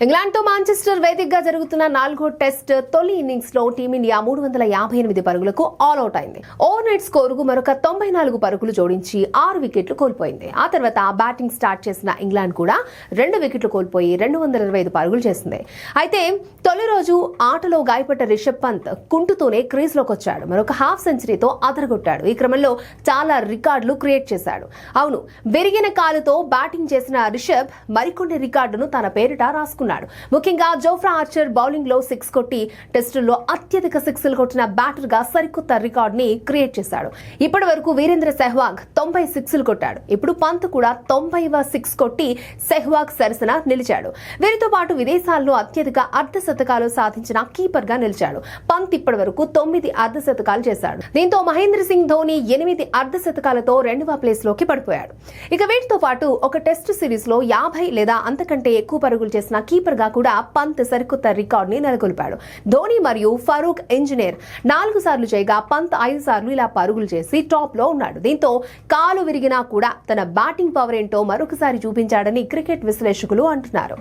England తో Manchester వేదికగా జరుగుతున్న 4వ టెస్ట్ తొలి ఇన్నింగ్స్ లో టీమిండియా 358 పరుగులకు ఆల్ అవుట్ అయింది. ఓవర్ నెట్ స్కోరుకు మరొక 94 పరుగులు జోడించి 6 వికెట్లు కోల్పోయింది. ఆ తర్వాత బ్యాటింగ్ స్టార్ట్ చేసిన ఇంగ్లాండ్ కూడా 2 వికెట్లు కోల్పోయి 225 పరుగులు చేసింది. అయితే తొలి రోజు ఆటలో గాయపడ్డ రిషబ్ పంత్ కుంటుతూనే క్రీజ్ లోకి వచ్చాడు. మరొక హాఫ్ సెంచరీతో అదరగొట్టాడు. ఈ క్రమంలో చాలా రికార్డులు క్రియేట్ చేశాడు. అవును, విరిగిన కాలుతో బ్యాటింగ్ చేసిన రిషబ్ మరికొన్ని రికార్డును తన పేరిట రాసుకున్నాడు. ముఖ్యంగా జోఫ్రా ఆర్చర్ బౌలింగ్ లో 6 కొట్టి టెస్టుల్లో అత్యధిక 6లు కొట్టిన బ్యాటర్ గా సరికొత్త రికార్డ్ ని క్రియేట్ చేశాడు. ఇప్పటి వరకు వీరేంద్ర సెహ్వాగ్ 90 6లు కొట్టాడు. ఇప్పుడు పంత్ కూడా 90వ 6 కొట్టి సెహ్వాగ్ సరసన నిలిచాడు. వీరితో పాటు విదేశాల్లో అత్యధిక అర్ధ శతకాలు సాధించిన కీపర్ గా నిలిచాడు. పంత్ ఇప్పటి వరకు 9 అర్ధ శతకాలు చేశాడు. దీంతో మహేంద్ర సింగ్ ధోని 8 అర్ధ శతకాలతో 2వ ప్లేస్ లోకి పడిపోయాడు. ఇక వీటితో పాటు ఒక టెస్ట్ సిరీస్ లో 50 లేదా అంతకంటే ఎక్కువ పరుగులు చేసిన కీపర్ గా కూడా పంత్ సరికొత్త రికార్డ్ ని నెలకొల్పాడు. ధోని మరియు ఫరూక్ ఇంజనీర్ 4 సార్లు చేయగా పంత్ 5 సార్లు ఇలా పరుగులు చేసి టాప్ లో ఉన్నాడు. దీంతో కాలు విరిగినా కూడా తన బ్యాటింగ్ పవర్ ఏంటో మరొకసారి చూపించాడని క్రికెట్ విశ్లేషకులు అంటున్నారు.